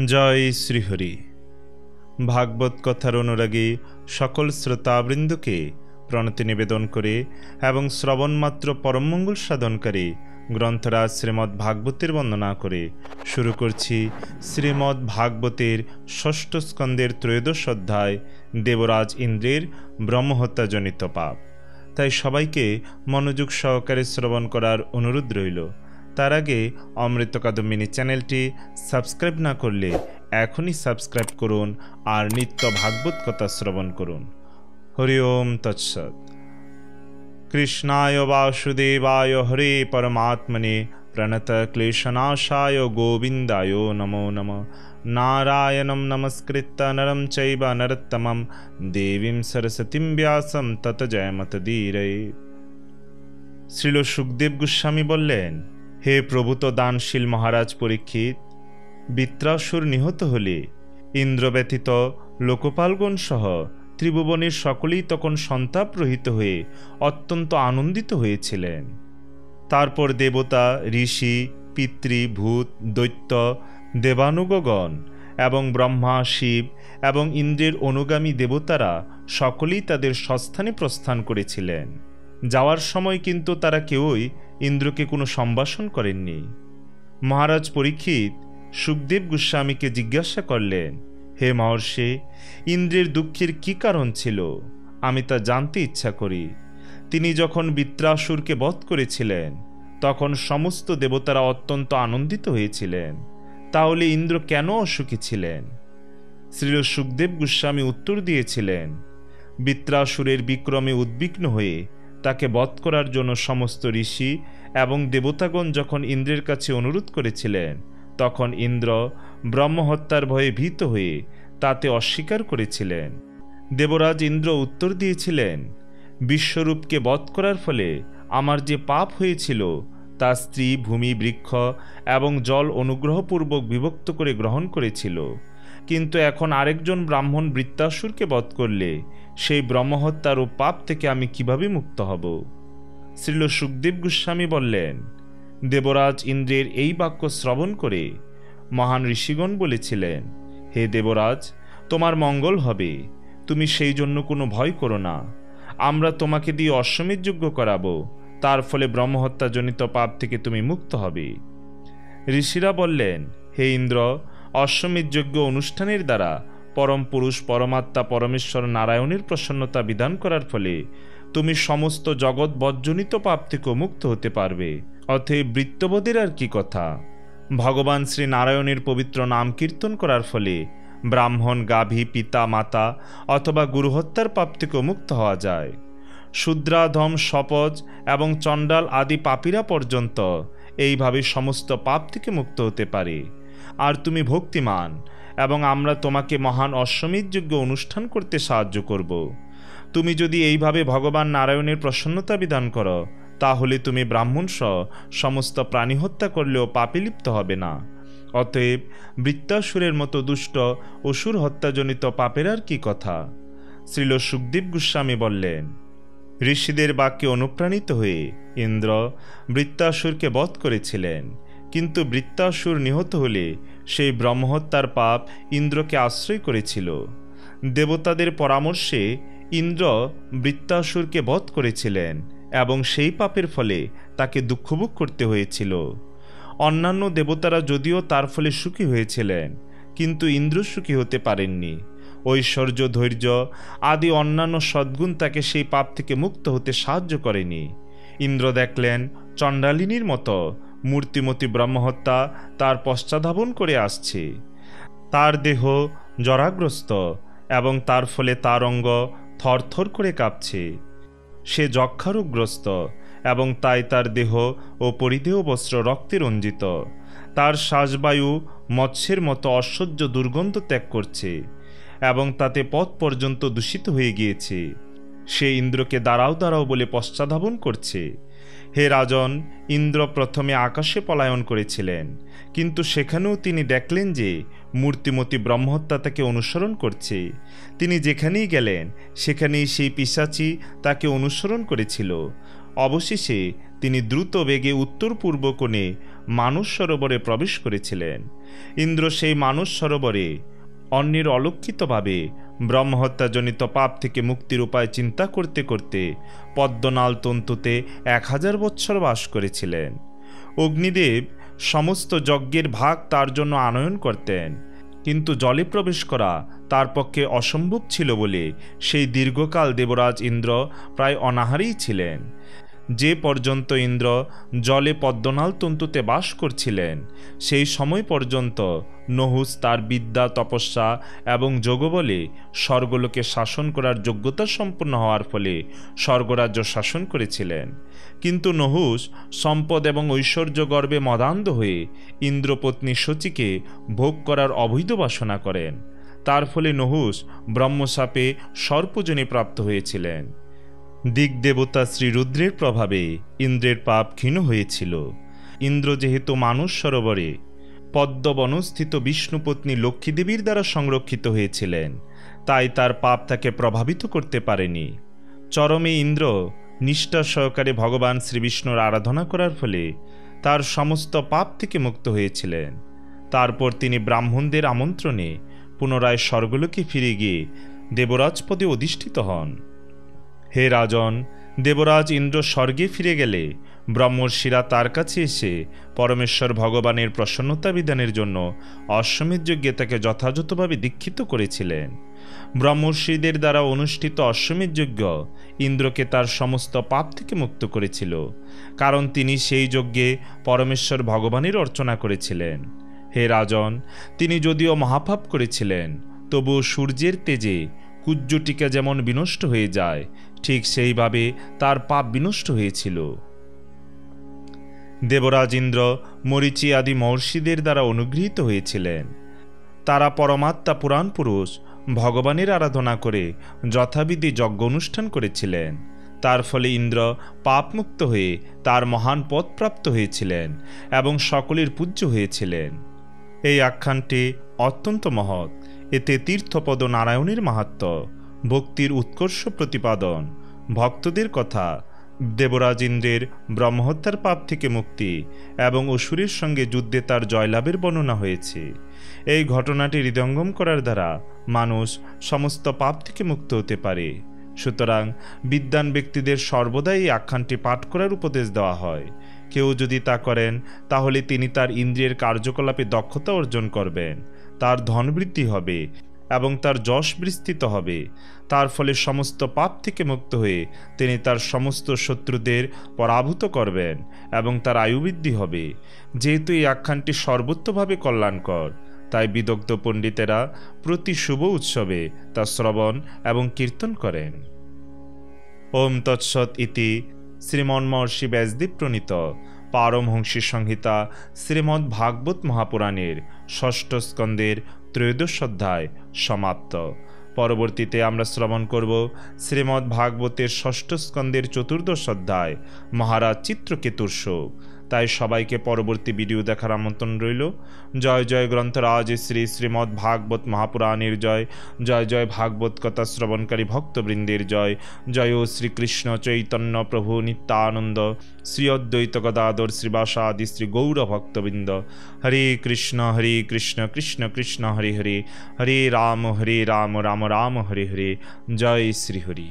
জয় শ্রীহরি। ভাগবত কথার অনুরাগী সকল শ্রোতাবৃন্দকে প্রণতি নিবেদন করে এবং শ্রবণমাত্র পরমমঙ্গল সাধনকারী গ্রন্থরাজ শ্রীমদ্ ভাগবতের বন্দনা করে শুরু করছি শ্রীমদ্ ভাগবতের ষষ্ঠ স্কন্ধের ত্রয়োদশ অধ্যায় দেবরাজ ইন্দ্রের ব্রহ্মহত্যাজনিত পাপ। তাই সবাইকে মনোযোগ সহকারে শ্রবণ করার অনুরোধ রইল। তার আগে অমৃত কাদম্বিনী চ্যানেলটি সাবস্ক্রাইব না করলে এখনই সাবস্ক্রাইব করুন আর নিত্য ভাগবত কথা শ্রবণ করুন। হরি ওম তৎসৎ। কৃষ্ণায় বাসুদেবায় হরে পরমাত্মনে প্রণত ক্লেশনাশায় গোবিন্দায় নমো নমঃ। নারায়ণং নমস্কৃত্য নরং চৈব নরোত্তমং দেবীং সরস্বতীং ব্যাসং তত জয়মতধীরয়ে। শ্রীল সুখদেব গোস্বামী বললেন, হে প্রভূত দানশীল মহারাজ পরীক্ষিত, বৃত্রাসুর নিহত হলে ইন্দ্র ব্যতীত লোকপালগণ সহ ত্রিভুবনের সকলেই তখন সন্তাপ রহিত হয়ে অত্যন্ত আনন্দিত হয়েছিলেন। তারপর দেবতা, ঋষি, পিতৃ, ভূত, দৈত্য, দেবানুগণ এবং ব্রহ্মা, শিব এবং ইন্দ্রের অনুগামী দেবতারা সকলেই তাদের স্বস্থানে প্রস্থান করেছিলেন। যাওয়ার সময় কিন্তু তারা কেউই ইন্দ্রকে কোনো সম্ভাষণ করেননি। মহারাজ পরীক্ষিত সুখদেব গোস্বামীকে জিজ্ঞাসা করলেন, হে মহর্ষি, ইন্দ্রের দুঃখের কি কারণ ছিল? আমি তা জানতে ইচ্ছা করি। তিনি যখন বৃত্রাসুরকে বধ করেছিলেন তখন সমস্ত দেবতারা অত্যন্ত আনন্দিত হয়েছিলেন, তাহলে ইন্দ্র কেন অসুখী ছিলেন? শ্রীল সুখদেব গোস্বামী উত্তর দিয়েছিলেন, বৃত্রাসুরের বিক্রমে উদ্বিগ্ন হয়ে তাকে বধ করার জন্য সমস্ত ঋষি এবং দেবতাগণ যখন ইন্দ্রের কাছে অনুরোধ করেছিলেন তখন ইন্দ্র ব্রহ্মহত্যার ভয়ে ভীত হয়ে তাতে অস্বীকার করেছিলেন। দেবরাজ ইন্দ্র উত্তর দিয়েছিলেন, বিশ্বরূপকে বধ করার ফলে আমার যে পাপ হয়েছিল তা স্ত্রী, ভূমি, বৃক্ষ এবং জল অনুগ্রহপূর্বক বিভক্ত করে গ্রহণ করেছিল, কিন্তু এখন আরেকজন ব্রাহ্মণ বৃত্রাসুরকে বধ করলে সেই ব্রহ্মহত্যার ও পাপ থেকে আমি কিভাবে মুক্ত হব? শ্রীল সুখদেব গোস্বামী বললেন, দেবরাজ ইন্দ্রের এই বাক্য শ্রবণ করে মহান ঋষিগণ বলেছিলেন, হে দেবরাজ, তোমার মঙ্গল হবে, তুমি সেই জন্য কোনো ভয় করো না। আমরা তোমাকে দিয়ে অশ্বমেধ যজ্ঞ করাবো, তার ফলে ব্রহ্মহত্যাজনিত পাপ থেকে তুমি মুক্ত হবে। ঋষিরা বললেন, হে ইন্দ্র, অশ্বমেধ যজ্ঞ অনুষ্ঠানের দ্বারা পরম পুরুষ পরমাত্মা পরমেশ্বর নারায়ণের প্রসন্নতা বিধান করার ফলে তুমি সমস্ত জগৎ বজ্জনিত পাপ থেকেও মুক্ত হতে পারবে। অতএব বৃত্তবোধের আর কি কথা? ভগবান শ্রী নারায়ণের পবিত্র নাম কীর্তন করার ফলে ব্রাহ্মণ, গাভী, পিতা, মাতা অথবা গুরুহত্যার পাপ থেকেও মুক্ত হওয়া যায়। শূদ্রাধম, শপথ এবং চণ্ডাল আদি পাপীরা পর্যন্ত এইভাবে সমস্ত পাপ থেকে মুক্ত হতে পারে। আর তুমি ভক্তিমান এবং আমরা তোমাকে মহান অশ্বমেধ যজ্ঞ অনুষ্ঠান করতে সাহায্য করব। তুমি যদি এইভাবে ভগবান নারায়ণের প্রসন্নতা বিধান করো তাহলে তুমি ব্রাহ্মণ সহ সমস্ত প্রাণী হত্যা করলেও পাপে লিপ্ত হবে না। অতএব বৃত্রাসুরের মতো দুষ্ট অসুর হত্যাজনিত পাপের আর কি কথা? শ্রীল সুখদেব গোস্বামী বললেন, ঋষিদের বাক্যে অনুপ্রাণিত হয়ে ইন্দ্র বৃত্রাসুরকে বধ করেছিলেন, কিন্তু বৃত্রাসুর নিহত হলে সেই ব্রহ্মহত্যার পাপ ইন্দ্রকে আশ্রয় করেছিল। দেবতাদের পরামর্শে ইন্দ্র বৃত্রাসুরকে বধ করেছিলেন এবং সেই পাপের ফলে তাকে দুঃখভোগ করতে হয়েছিল। অন্যান্য দেবতারা যদিও তার ফলে সুখী হয়েছিলেন, কিন্তু ইন্দ্র সুখী হতে পারেননি। ঐশ্বর্য, ধৈর্য আদি অন্যান্য সদ্গুণ তাকে সেই পাপ থেকে মুক্ত হতে সাহায্য করেনি। ইন্দ্র দেখলেন চণ্ডালিনীর মতো মূর্তিমতী ব্রহ্মহত্যা তার পশ্চাধাবন করে আসছে। তার দেহ জরাগ্রস্ত এবং তার ফলে তার অঙ্গ থরথর করে কাঁপছে। সে যক্ষারোগগ্রস্ত এবং তাই তার দেহ ও পরিধেয় বস্ত্র রক্তে রঞ্জিত। তার শ্বাসবায়ু মৎস্যের মতো অসহ্য দুর্গন্ধ ত্যাগ করছে এবং তাতে পথ পর্যন্ত দূষিত হয়ে গিয়েছে। সে ইন্দ্রকে দাঁড়াও দাঁড়াও বলে পশ্চাধাবন করছে। হে রাজন, ইন্দ্র প্রথমে আকাশে পলায়ন করেছিলেন, কিন্তু সেখানেও তিনি দেখলেন যে মূর্তিমতী ব্রহ্মহত্যা তাকে অনুসরণ করছে। তিনি যেখানেই গেলেন সেখানেই সেই পিশাচী তাকে অনুসরণ করেছিল। অবশেষে তিনি দ্রুত বেগে উত্তর পূর্ব কোণে মানস সরোবরে প্রবেশ করেছিলেন। ইন্দ্র সেই মানস সরোবরে অন্যের অলক্ষিতভাবে ব্রহ্মহত্যাজনিত পাপ থেকে মুক্তির উপায় চিন্তা করতে করতে পদ্মনাল তন্তুতে 1000 বৎসর বাস করেছিলেন। অগ্নিদেব সমস্ত যজ্ঞের ভাগ তার জন্য আনয়ন করতেন, কিন্তু জলে প্রবেশ করা তার পক্ষে অসম্ভব ছিল বলে সেই দীর্ঘকাল দেবরাজ ইন্দ্র প্রায় অনাহারেই ছিলেন। যে পর্যন্ত ইন্দ্র জলে পদ্মনাল তন্তুতে বাস করছিলেন, সেই সময় পর্যন্ত নহুষ তার বিদ্যা, তপস্যা এবং যোগবলে স্বর্গলোকে শাসন করার যোগ্যতা সম্পন্ন হওয়ার ফলে স্বর্গরাজ্য শাসন করেছিলেন। কিন্তু নহুষ সম্পদ এবং ঐশ্বর্য গর্বে মদান্ধ হয়ে ইন্দ্রপত্নী শচীকে ভোগ করার অবৈধ বাসনা করেন। তার ফলে নহুষ ব্রহ্মশাপে সর্পজনে প্রাপ্ত হয়েছিলেন। দিগদেবতা শ্রীরুদ্রের প্রভাবে ইন্দ্রের পাপ ক্ষীণ হয়েছিল। ইন্দ্র যেহেতু মানস সরোবরে পদ্মবনস্থিত বিষ্ণুপত্নী লক্ষ্মীদেবীর দ্বারা সংরক্ষিত হয়েছিলেন, তাই তার পাপ তাকে প্রভাবিত করতে পারেনি। চরমে ইন্দ্র নিষ্ঠা সহকারে ভগবান শ্রীবিষ্ণুর আরাধনা করার ফলে তার সমস্ত পাপ থেকে মুক্ত হয়েছিলেন। তারপর তিনি ব্রাহ্মণদের আমন্ত্রণে পুনরায় স্বর্গলোকে ফিরে গিয়ে দেবরাজ পদে অধিষ্ঠিত হন। হে রাজন, দেবরাজ ইন্দ্র স্বর্গে ফিরে গেলে ব্রহ্মর্ষিরা তার কাছে এসে পরমেশ্বর ভগবানের প্রসন্নতা বিধানের জন্য অশ্বমেধ যজ্ঞে তাকে যথাযথভাবে দীক্ষিত করেছিলেন। ব্রহ্মর্ষিদের দ্বারা অনুষ্ঠিত অশ্বমেধ যজ্ঞ ইন্দ্রকে তার সমস্ত পাপ থেকে মুক্ত করেছিল, কারণ তিনি সেই যজ্ঞে পরমেশ্বর ভগবানের অর্চনা করেছিলেন। হে রাজন, তিনি যদিও মহাপাপ করেছিলেন, তবুও সূর্যের তেজে কুজ্জটিকা যেমন বিনষ্ট হয়ে যায়, ঠিক সেইভাবে তার পাপ বিনষ্ট হয়েছিল। দেবরাজ ইন্দ্র মরীচি আদি মহর্ষিদের দ্বারা অনুগৃহীত হয়েছিলেন। তারা পরমাত্মা পুরাণ পুরুষ ভগবানের আরাধনা করে যথাবিধি যজ্ঞ অনুষ্ঠান করেছিলেন। তার ফলে ইন্দ্র পাপমুক্ত হয়ে তার মহান পদ প্রাপ্ত হয়েছিলেন এবং সকলের পূজ্য হয়েছিলেন। এই আখ্যানটি অত্যন্ত মহৎ। এতে তীর্থপদ নারায়ণের মাহাত্ম্য, ভক্তির উৎকর্ষ প্রতিপাদন, ভক্তদের কথা, দেবরাজ ইন্দ্রের ব্রহ্মহত্যার পাপ থেকে মুক্তি এবং অসুরের সঙ্গে যুদ্ধে তার জয়লাভের বর্ণনা হয়েছে। এই ঘটনাটি হৃদয়ঙ্গম করার দ্বারা মানুষ সমস্ত পাপ থেকে মুক্ত হতে পারে। সুতরাং বিদ্বান ব্যক্তিদের সর্বদাই এই আখ্যানটি পাঠ করার উপদেশ দেওয়া হয়। কেউ যদি তা করেন, তাহলে তিনি তার ইন্দ্রিয়ের কার্যকলাপে দক্ষতা অর্জন করবেন, তার ধন বৃদ্ধি হবে এবং তার যশ বিস্তৃত হবে। তার ফলে সমস্ত পাপ থেকে মুক্ত হয়ে তিনি তার সমস্ত শত্রুদের পরাভূত করবেন এবং তার আয়ু বৃদ্ধি হবে। যেহেতু এই আখ্যানটি সর্বোত্তভাবে কল্যাণকর, তাই বিদগ্ধ পণ্ডিতেরা প্রতি শুভ উৎসবে তা শ্রবণ এবং কীর্তন করেন। ওম তৎসৎ ইতি শ্রীমন্মহর্ষি ব্যাসদেব প্রণীত পারমহংসী সংহিতা শ্রীমদ্ ভাগবত মহাপুরাণের ষষ্ঠ স্কন্দের ত্রয়োদশ অধ্যায় সমাপ্ত। পরবর্তীতে আমরা শ্রবণ করব শ্রীমদ্ ভাগবতের ষষ্ঠ স্কন্দের চতুর্দশ অধ্যায় মহারাজ চিত্রকেতুর শোক। তাই সবাইকে পরবর্তী ভিডিও দেখার আমন্ত্রণ রইল। জয় জয় গ্রন্থরাজ শ্রী শ্রীমদ্ ভাগবত মহাপুরাণের জয়। জয় জয় ভাগবত কথা শ্রবণকারী ভক্তবৃন্দের জয়। জয় শ্রীকৃষ্ণ চৈতন্য প্রভু নিত্যানন্দ শ্রী অদ্বৈত গদাধর শ্রীবাসাদি শ্রী গৌর ভক্তবৃন্দ। হরে কৃষ্ণ কৃষ্ণ কৃষ্ণ হরে হরে, হরে রাম রাম রাম হরে হরে। জয় শ্রী হরি।